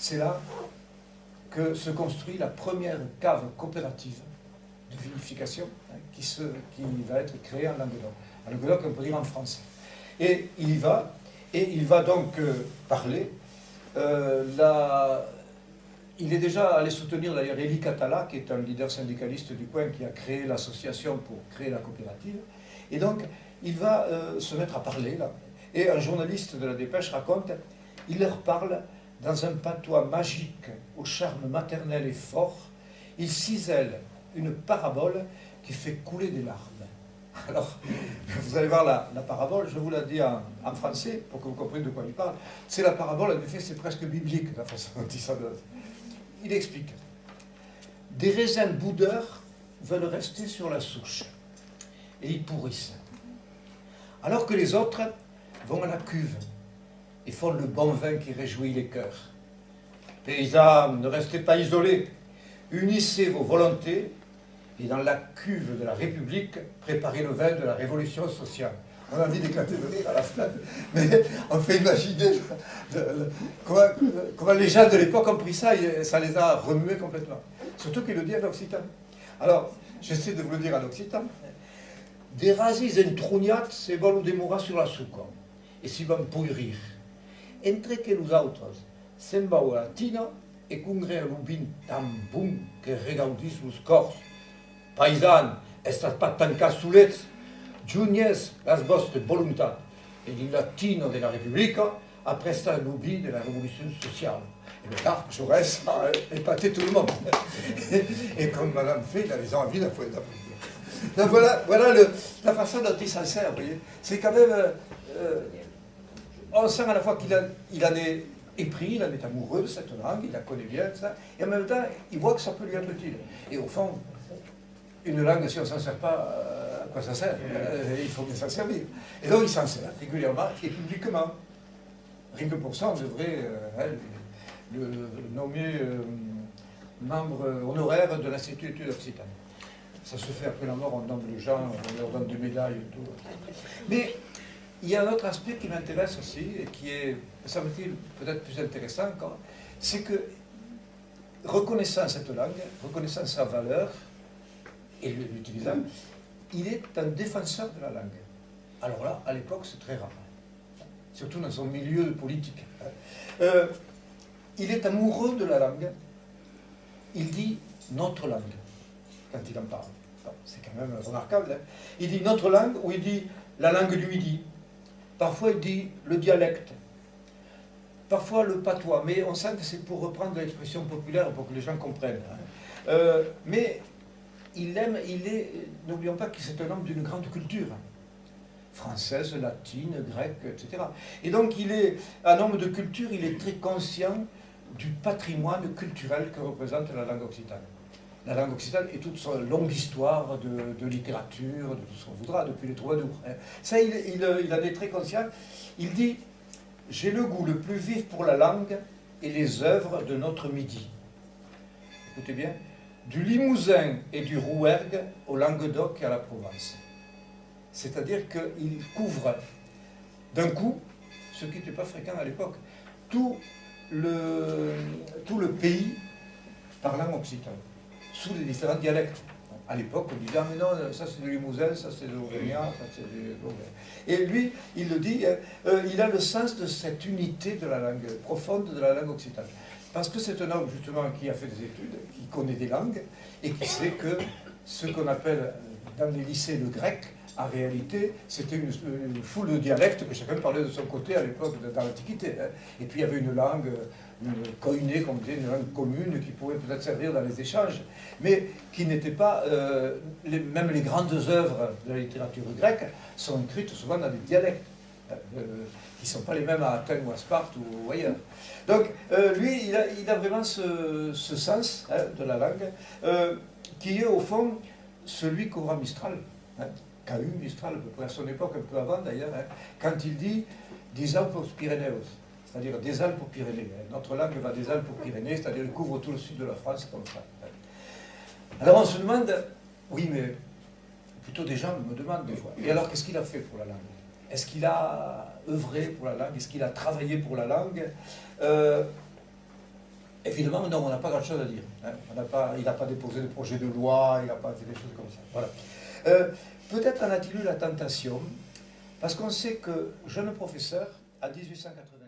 c'est là que se construit la première cave coopérative de vinification qui va être créée en Languedoc. En Languedoc, on peut dire en français. Et il va donc parler. Il est déjà allé soutenir d'ailleurs Élie Catala, qui est un leader syndicaliste du coin, qui a créé l'association pour créer la coopérative. Et donc, il va se mettre à parler, là. Et un journaliste de la Dépêche raconte, il leur parle dans un patois magique, au charme maternel et fort. Il cisèle une parabole qui fait couler des larmes. Alors, vous allez voir la parabole, je vous la dis en français, pour que vous compreniez de quoi il parle. C'est la parabole, en effet, c'est presque biblique, la façon dont il s'en donne. Il explique. Des raisins boudeurs veulent rester sur la souche, et ils pourrissent. Alors que les autres vont à la cuve et font le bon vin qui réjouit les cœurs. Paysans, ne restez pas isolés, unissez vos volontés, et dans la cuve de la République, préparez le vin de la révolution sociale. On a envie d'éclater de rire à la fin, mais on fait imaginer comment les gens de l'époque ont pris ça, et ça les a remués complètement. Surtout qu'il le dit en occitan. Alors, j'essaie de vous le dire en occitan. Des rasis entruniats se vol demorar sur la suca, et si van puirir. Entre que nosaltres se'n vau a la tina e congrea l'ubin tan bun que regaudís los cors. Paisan, estas pas tancats solets, junies las vostres voluntats, et il latino de la République après ça l'oubli de la révolution sociale. Et là, Jaurès a épaté tout le monde. Et comme Madame fait, il avait envie d'applaudir. Donc voilà la façon dont il s'en sert, vous voyez. C'est quand même... on sent à la fois qu'il en est épris, il en est amoureux de cette langue, il la connaît bien, ça, et en même temps, il voit que ça peut lui être utile. Et au fond, une langue, si on ne s'en sert pas, à quoi ça sert? Il faut bien s'en servir. Et donc il s'en sert régulièrement et publiquement. Rien que pour ça, on devrait le nommer membre honoraire de l'Institut d'études occitanes. Ça se fait après la mort, on nomme les gens, on leur donne des médailles et tout. Mais il y a un autre aspect qui m'intéresse aussi, et qui est, semble-t-il, peut-être plus intéressant encore, c'est que, reconnaissant cette langue, reconnaissant sa valeur, et l'utilisant, il est un défenseur de la langue. Alors là, à l'époque, c'est très rare. Surtout dans son milieu politique. Il est amoureux de la langue. Il dit notre langue, quand il en parle. Bon, c'est quand même remarquable. Hein. Il dit notre langue, ou il dit la langue du Midi. Parfois, il dit le dialecte. Parfois, le patois. Mais on sent que c'est pour reprendre l'expression populaire, pour que les gens comprennent. Hein. Mais n'oublions pas que c'est un homme d'une grande culture. Française, latine, grecque, etc. Et donc, il est un homme de culture, il est très conscient du patrimoine culturel que représente la langue occitane. La langue occitane et toute sa longue histoire de littérature, de tout ce qu'on voudra, depuis les troubadours. Ça, il en est très conscient. Il dit « J'ai le goût le plus vif pour la langue et les œuvres de notre Midi. » Écoutez bien. Du Limousin et du Rouergue au Languedoc et à la Provence. C'est-à-dire qu'il couvre d'un coup, ce qui n'était pas fréquent à l'époque, tout le pays parlant occitan, sous les différents dialectes. À l'époque, on disait, ah mais non, ça c'est du Limousin, ça c'est de l'Auvergnat, ça c'est du... Et lui, il le dit, il a le sens de cette unité de la langue, profonde de la langue occitane. Parce que c'est un homme, justement, qui a fait des études, qui connaît des langues, et qui sait que ce qu'on appelle dans les lycées le grec, en réalité, c'était une foule de dialectes que chacun parlait de son côté à l'époque, dans l'Antiquité. Hein. Et puis il y avait une langue, une koiné, comme on dit, une langue commune qui pouvait peut-être servir dans les échanges, mais qui n'était pas... même les grandes œuvres de la littérature grecque sont écrites souvent dans des dialectes. Qui ne sont pas les mêmes à Athènes ou à Sparte ou ailleurs. Donc, lui, il a vraiment ce sens de la langue, qui est au fond celui qu'aura Mistral, qu'a eu Mistral à peu près à son époque, un peu avant d'ailleurs, quand il dit « des Alpes aux Pyrénées », c'est-à-dire des Alpes aux Pyrénées. Notre langue va des Alpes aux Pyrénées, c'est-à-dire il couvre tout le sud de la France comme ça. Alors on se demande, oui, mais plutôt des gens me demandent des fois, et alors qu'est-ce qu'il a fait pour la langue ? Est-ce qu'il a œuvré pour la langue? Est-ce qu'il a travaillé pour la langue? Évidemment, non, on n'a pas grand-chose à dire. Hein. Il n'a pas déposé de projet de loi, il n'a pas fait des choses comme ça. Voilà. Peut-être en a-t-il eu la tentation, parce qu'on sait que jeune professeur, en 1880,